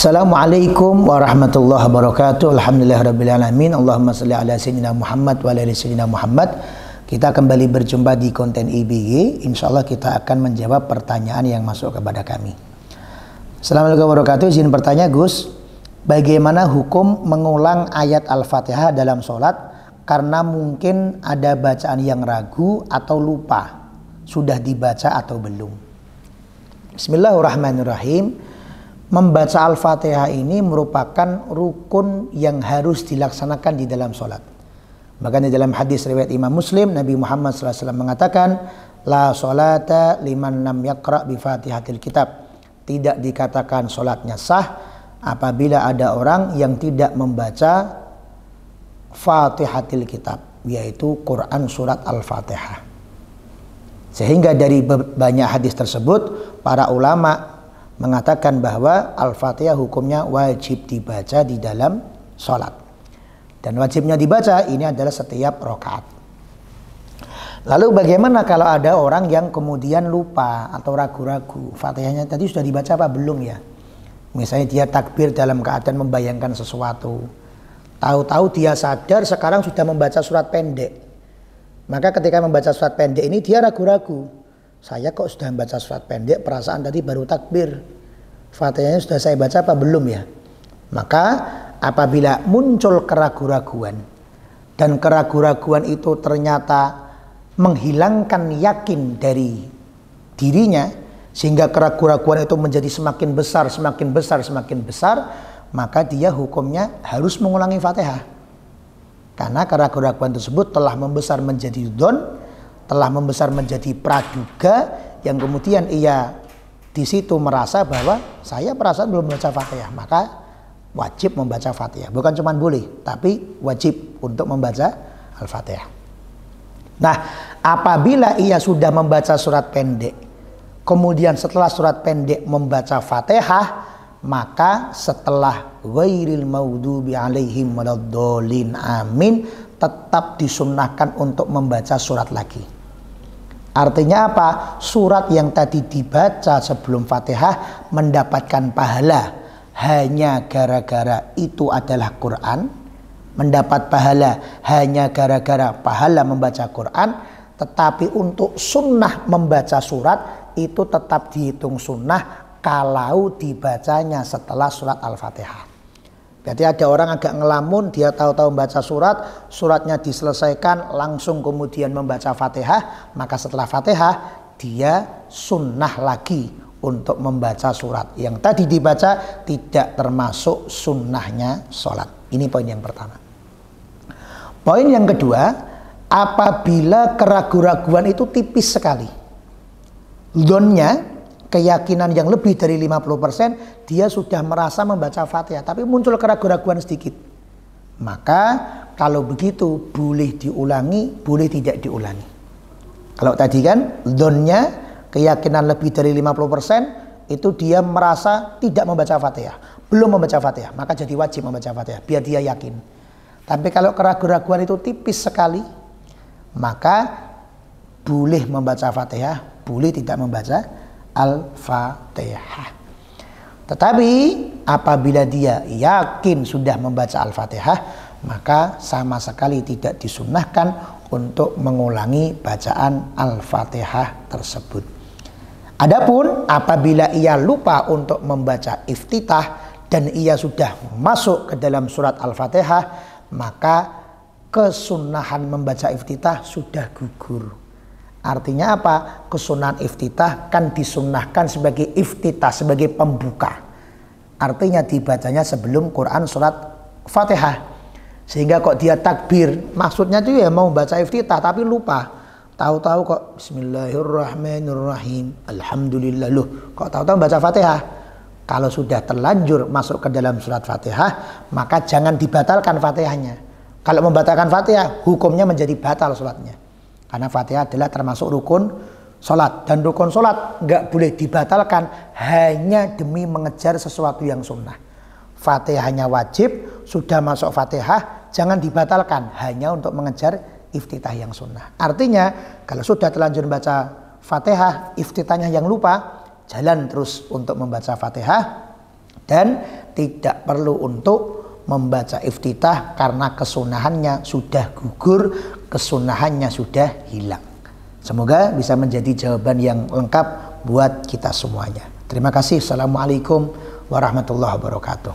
Assalamualaikum warahmatullahi wabarakatuh. Alhamdulillahirrabbilalamin. Allahumma salli ala sayyidina Muhammad wa ala ali sayyidina Muhammad. Kita kembali berjumpa di konten IBG. Insyaallah kita akan menjawab pertanyaan yang masuk kepada kami. Assalamualaikum warahmatullahi wabarakatuh. Izin bertanya Gus, bagaimana hukum mengulang ayat Al-Fatihah dalam sholat karena mungkin ada bacaan yang ragu atau lupa sudah dibaca atau belum? Bismillahirrahmanirrahim. Membaca Al-Fatihah ini merupakan rukun yang harus dilaksanakan di dalam sholat. Bahkan di dalam hadis riwayat Imam Muslim, Nabi Muhammad SAW mengatakan, La sholata liman lam yaqra' bi fatihatil kitab. Tidak dikatakan sholatnya sah apabila ada orang yang tidak membaca fatihatil kitab, yaitu Quran surat Al-Fatihah. Sehingga dari banyak hadis tersebut, para ulama mengatakan bahwa Al-Fatihah hukumnya wajib dibaca di dalam sholat. Dan wajibnya dibaca ini adalah setiap rakaat. Lalu bagaimana kalau ada orang yang kemudian lupa atau ragu-ragu, Fatihahnya tadi sudah dibaca apa belum ya? Misalnya dia takbir dalam keadaan membayangkan sesuatu. Tahu-tahu dia sadar sekarang sudah membaca surat pendek. Maka ketika membaca surat pendek ini dia ragu-ragu. Saya kok sudah membaca surat pendek, perasaan tadi baru takbir. Fatihahnya sudah saya baca apa belum ya? Maka apabila muncul keraguan-raguan dan keraguan-raguan itu ternyata menghilangkan yakin dari dirinya sehingga keraguan-raguan itu menjadi semakin besar, semakin besar, semakin besar, maka dia hukumnya harus mengulangi Fatihah. Karena keraguan-raguan tersebut telah membesar menjadi dzon, telah membesar menjadi praduga, yang kemudian ia di situ merasa bahwa saya perasaan belum membaca Fatihah, maka wajib membaca Fatihah. Bukan cuma boleh, tapi wajib untuk membaca Al-Fatihah. Nah, apabila ia sudah membaca surat pendek, kemudian setelah surat pendek membaca Fatihah, maka setelah ghairil maghdubi alaihim waladdallin amin tetap disunnahkan untuk membaca surat lagi. Artinya apa? Surat yang tadi dibaca sebelum Fatihah mendapatkan pahala hanya gara-gara itu adalah Quran, mendapat pahala hanya gara-gara pahala membaca Quran, tetapi untuk sunnah membaca surat itu tetap dihitung sunnah kalau dibacanya setelah surat Al-Fatihah. Berarti ada orang agak ngelamun, dia tahu-tahu membaca surat, suratnya diselesaikan, langsung kemudian membaca Fatihah, maka setelah Fatihah dia sunnah lagi untuk membaca surat. Yang tadi dibaca tidak termasuk sunnahnya sholat. Ini poin yang pertama. Poin yang kedua, apabila keraguan-raguan itu tipis sekali, dzonnya, keyakinan yang lebih dari 50%, dia sudah merasa membaca Fatihah, tapi muncul keraguan-raguan sedikit. Maka kalau begitu boleh diulangi, boleh tidak diulangi. Kalau tadi kan dzonnya, keyakinan lebih dari 50%, itu dia merasa tidak membaca Fatihah, belum membaca Fatihah, maka jadi wajib membaca Fatihah, biar dia yakin. Tapi kalau keraguan-raguan itu tipis sekali, maka boleh membaca Fatihah, boleh tidak membaca Al-Fatihah. Tetapi apabila dia yakin sudah membaca Al-Fatihah, maka sama sekali tidak disunnahkan untuk mengulangi bacaan Al-Fatihah tersebut. Adapun apabila ia lupa untuk membaca iftitah dan ia sudah masuk ke dalam surat Al-Fatihah, maka kesunnahan membaca iftitah sudah gugur. Artinya apa? Kesunahan iftitah kan disunnahkan sebagai iftitah, sebagai pembuka. Artinya dibacanya sebelum Quran surat Fatihah. Sehingga kok dia takbir, maksudnya itu ya mau baca iftitah tapi lupa. Tahu-tahu kok Bismillahirrahmanirrahim, Alhamdulillah, loh kok tahu-tahu baca Fatihah. Kalau sudah terlanjur masuk ke dalam surat Fatihah, maka jangan dibatalkan Fatihahnya. Kalau membatalkan Fatihah, hukumnya menjadi batal sholatnya. Karena Fatihah adalah termasuk rukun sholat. Dan rukun sholat nggak boleh dibatalkan hanya demi mengejar sesuatu yang sunnah. Fatihahnya wajib, sudah masuk Fatihah, jangan dibatalkan hanya untuk mengejar iftitah yang sunnah. Artinya kalau sudah terlanjur baca Fatihah, iftitahnya yang lupa, jalan terus untuk membaca Fatihah. Dan tidak perlu untuk membaca iftitah karena kesunahannya sudah gugur, kesunahannya sudah hilang. Semoga bisa menjadi jawaban yang lengkap buat kita semuanya. Terima kasih. Assalamualaikum warahmatullahi wabarakatuh.